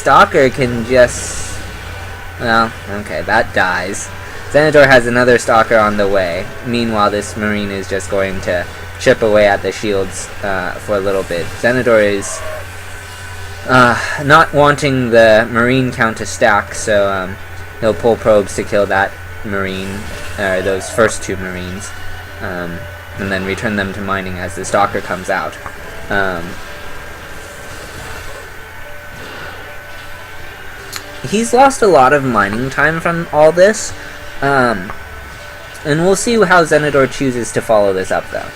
Stalker can just... Well, okay, that dies. Xenador has another Stalker on the way. Meanwhile, this Marine is just going to chip away at the shields for a little bit. Xenador is not wanting the Marine count to stack, so he'll pull probes to kill that Marine, or those first two Marines, and then return them to mining as the Stalker comes out. He's lost a lot of mining time from all this, and we'll see how Xenador chooses to follow this up, though.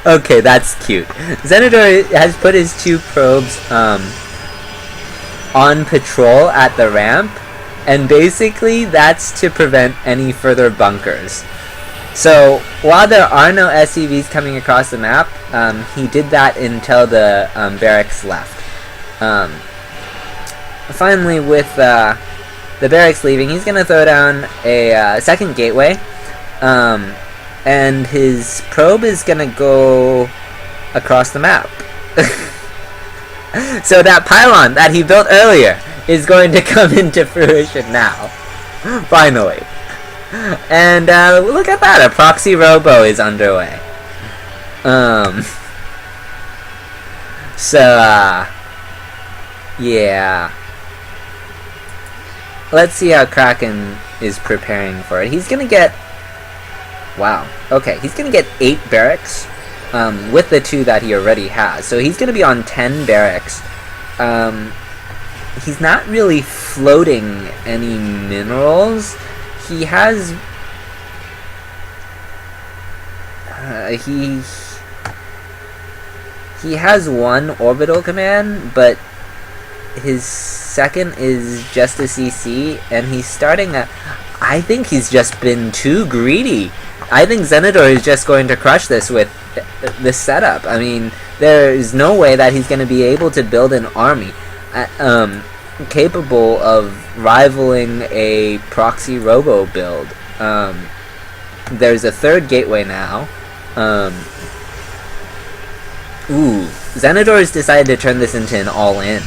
Okay, that's cute. Xenador has put his two probes on patrol at the ramp, and basically that's to prevent any further bunkers. So while there are no SCVs coming across the map, he did that until the barracks left. Finally, with the barracks leaving, he's going to throw down a second gateway, and his probe is going to go across the map. So that pylon that he built earlier is going to come into fruition now. Finally. And look at that, a proxy robo is underway. Yeah. Let's see how Kraken is preparing for it. He's gonna get... Wow. Okay, he's gonna get 8 barracks with the 2 that he already has. So he's gonna be on 10 barracks. He's not really floating any minerals. He has... he has 1 orbital command, but his second is just a CC, and he's starting a... I think he's just been too greedy. I think Xenador is just going to crush this with this setup. I mean, there is no way that he's going to be able to build an army capable of rivaling a proxy robo build. There's a third gateway now. Xenador has decided to turn this into an all-in.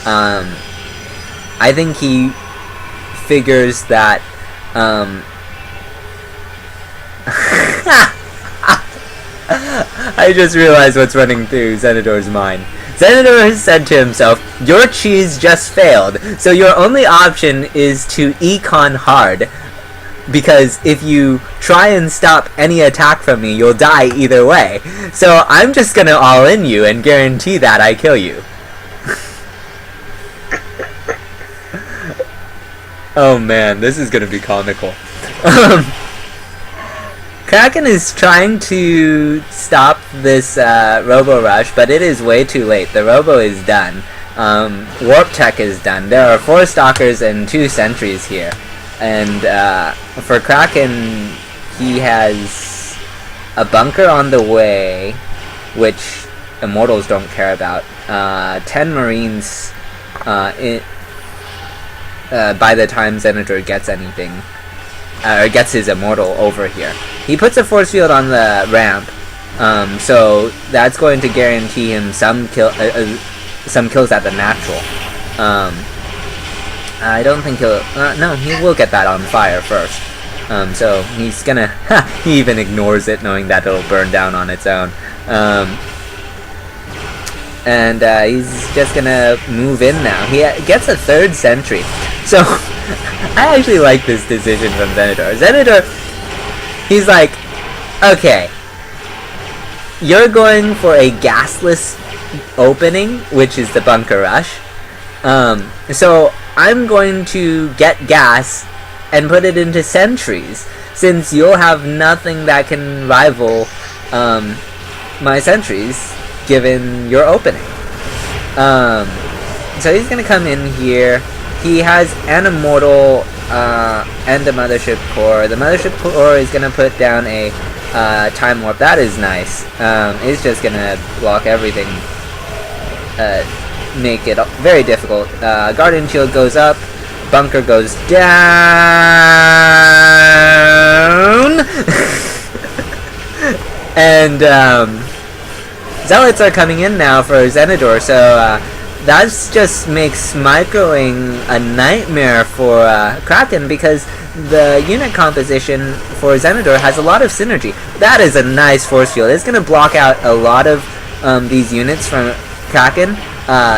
I think he figures that I just realized what's running through Xenador's mind. Xenador has said to himself, your cheese just failed, so your only option is to econ hard. Because if you try and stop any attack from me, you'll die either way. So I'm just gonna all-in you and guarantee that I kill you. Oh man, this is gonna be comical. Kraken is trying to stop this Robo Rush, but it is way too late. The Robo is done. Warp Tech is done. There are 4 Stalkers and 2 Sentries here. And for Kraken, he has a bunker on the way, which Immortals don't care about. 10 Marines by the time Xenador gets anything, or gets his Immortal over here. He puts a force field on the ramp, so that's going to guarantee him some kills at the natural. I don't think he'll... no, he will get that on fire first. So he's gonna... he even ignores it, knowing that it'll burn down on its own. And he's just gonna move in now. He gets a 3rd sentry. So, I actually like this decision from Xenador. Xenador, he's like, okay, you're going for a gasless opening, which is the bunker rush. So I'm going to get gas and put it into sentries, since you'll have nothing that can rival my sentries given your opening. So he's gonna come in here. He has an Immortal and a Mothership Core. The Mothership Core is gonna put down a Time Warp. That is nice. It's just gonna block everything, make it very difficult. Guardian Shield goes up, Bunker goes down. And Zealots are coming in now for Zenidor, so that just makes microing a nightmare for Kraken, because the unit composition for Zenidor has a lot of synergy. That is a nice force field. It's going to block out a lot of these units from Kraken,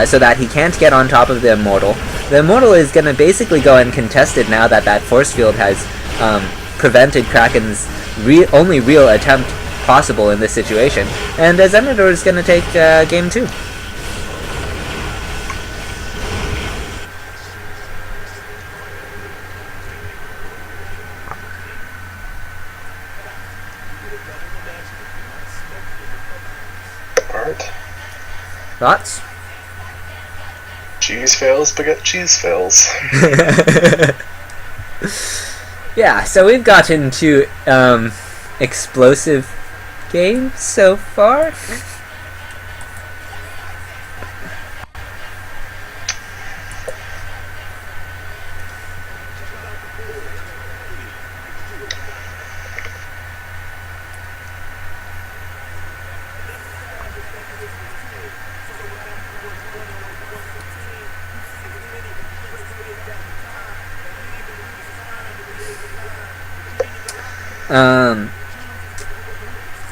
so that he can't get on top of the Immortal. The Immortal is going to basically go uncontested now that that force field has prevented Kraken's only real attempt possible in this situation. And Zenidor is going to take game 2. Thoughts? Cheese fails, baguette cheese fails. Yeah, so we've gotten to explosive games so far.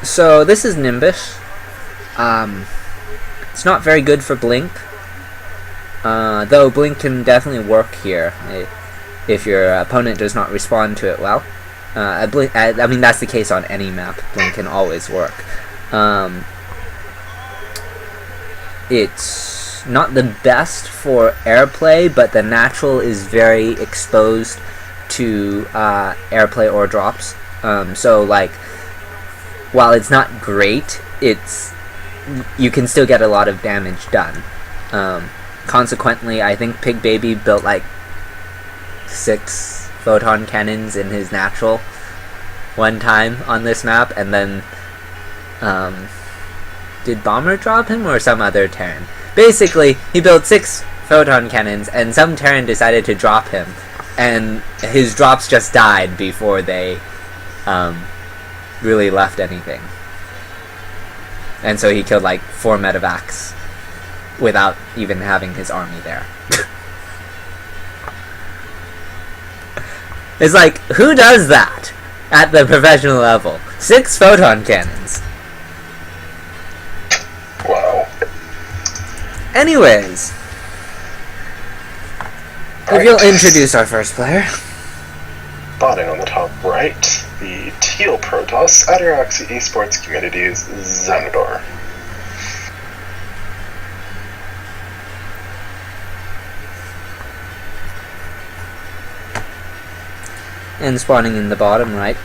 So this is Nimbus. It's not very good for Blink, though Blink can definitely work here if your opponent does not respond to it well. I mean, that's the case on any map. Blink can always work. It's not the best for airplay, but the natural is very exposed to airplay or drops. So like, while it's not great, you can still get a lot of damage done. Consequently, I think Pig Baby built like 6 photon cannons in his natural one time on this map, and then did Bomber drop him or some other Terran? Basically, he built 6 photon cannons, and some Terran decided to drop him, and his drops just died before they really left anything. And so he killed like 4 medevacs without even having his army there. It's like, who does that at the professional level? 6 photon cannons. Wow. Anyways, if you'll introduce our first player. Spotting on the top right, the Teal Protoss Ataraxy Esports Community's Zenidor. And spawning in the bottom right,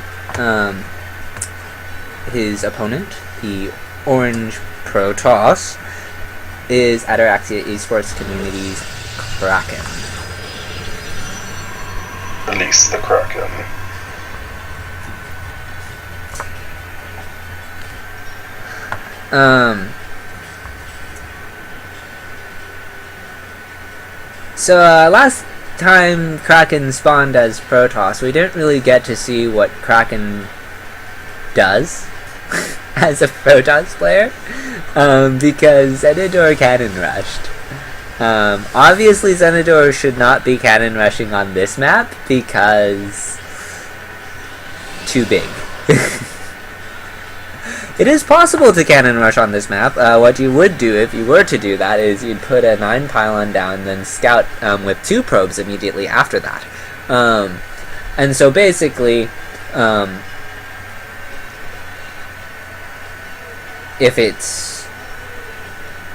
his opponent, the Orange Protoss, is Ataraxia Esports Community's Kraken. Release the Kraken. So last time Kraken spawned as Protoss, we didn't really get to see what Kraken does as a Protoss player, because Zenidor cannon rushed. Obviously Zenidor should not be cannon rushing on this map because too big. It is possible to cannon rush on this map. What you would do if you were to do that is you'd put a 9 pylon down, then scout with 2 probes immediately after that. And so basically, if it's,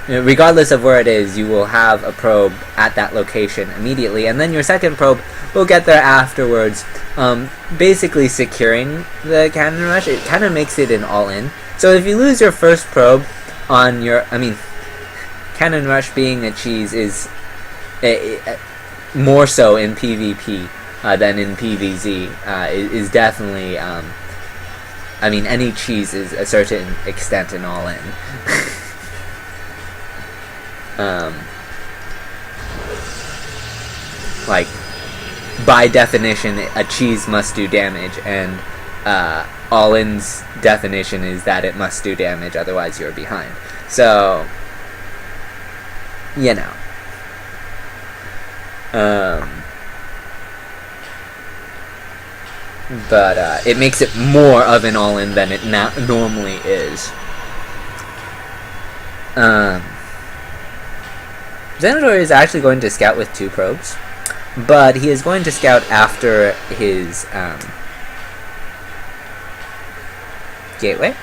regardless of where it is, you will have a probe at that location immediately, and then your second probe will get there afterwards, basically securing the cannon rush. It kind of makes it an all-in. So if you lose your first probe on your, cannon rush being a cheese is more so in PvP than in PvZ, is definitely, any cheese is a certain extent an all-in. Like, by definition, a cheese must do damage, and all-in's definition is that it must do damage, otherwise you're behind. So, you know. But it makes it more of an all-in than it normally is. Xanador is actually going to scout with 2 probes, but he is going to scout after his gateway,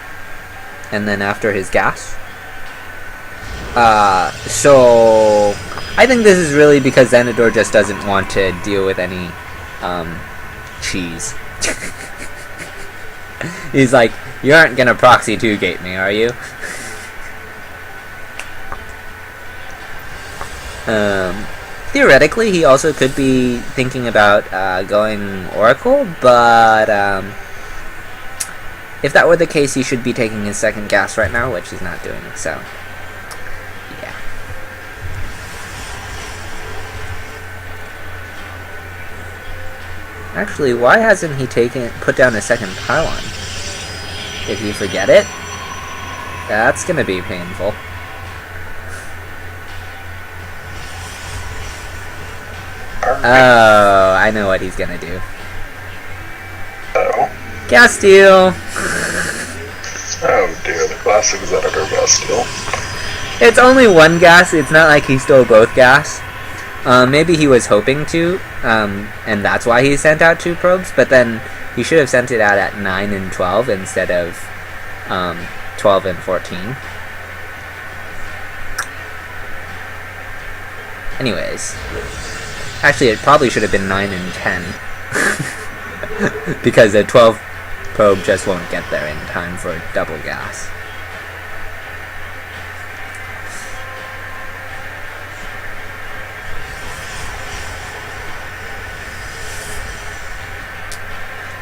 and then after his gas. So I think this is really because Xanador just doesn't want to deal with any cheese. He's like, you aren't gonna proxy 2-gate me, are you? Theoretically, he also could be thinking about going Oracle, but if that were the case, he should be taking his 2nd gas right now, which he's not doing, so yeah. Actually, why hasn't he put down a 2nd pylon? Did he forget it? That's gonna be painful. Oh, I know what he's gonna do. Oh. Gas steal! Oh dear, the classic Xanador gas steal. It's only 1 gas, it's not like he stole both gas. Maybe he was hoping to, and that's why he sent out 2 probes, but then he should have sent it out at 9 and 12 instead of 12 and 14. Anyways. Actually, it probably should have been 9 and 10. Because a 12 probe just won't get there in time for double gas.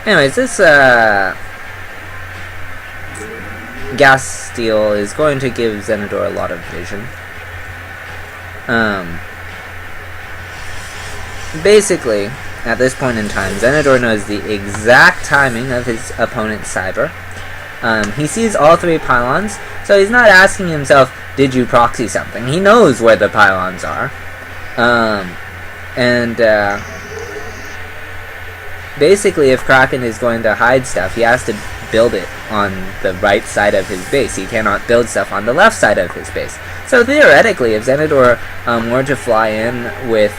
Anyways, this gas steal is going to give Xanador a lot of vision. Basically, at this point in time, Xanador knows the exact timing of his opponent's cyber. He sees all 3 pylons, so he's not asking himself, did you proxy something? He knows where the pylons are. Basically, if Kraken is going to hide stuff, he has to build it on the right side of his base. He cannot build stuff on the left side of his base. So theoretically, if Xanador were to fly in with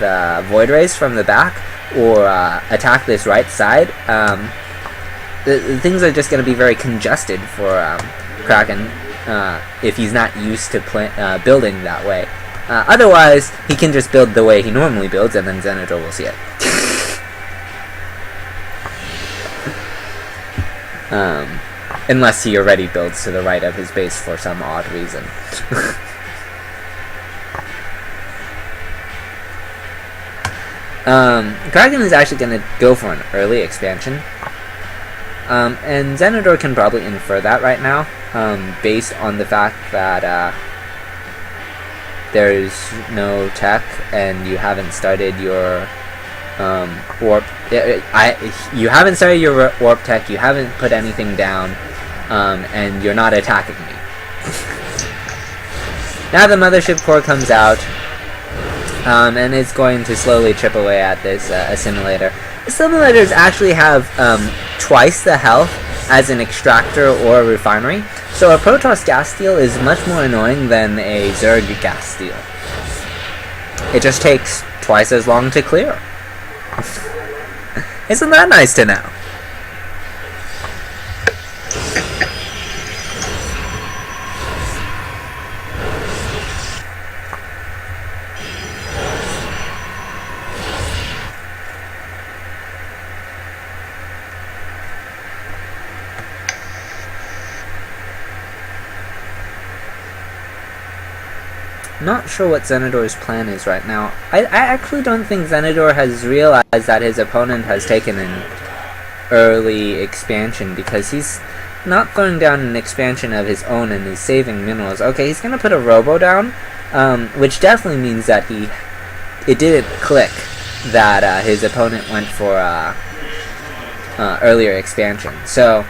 Void Rays from the back, or attack this right side, things are just going to be very congested for Kraken if he's not used to building that way. Otherwise, he can just build the way he normally builds, and then Xanador will see it. Unless he already builds to the right of his base for some odd reason. Kraken is actually going to go for an early expansion. And Xanador can probably infer that right now, based on the fact that there's no tech and you haven't started your warp. You haven't started your warp tech. You haven't put anything down, and you're not attacking me. Now the mothership core comes out, and it's going to slowly chip away at this assimilator. Assimilators actually have twice the health as an extractor or a refinery, so a Protoss gas steal is much more annoying than a Zerg gas steal. It just takes twice as long to clear. Isn't that nice to know? Not sure what Xanador's plan is right now. I actually don't think Xanador has realized that his opponent has taken an early expansion, because he's not throwing down an expansion of his own and is saving minerals. Okay, he's going to put a robo down, which definitely means that it didn't click that his opponent went for earlier expansion. So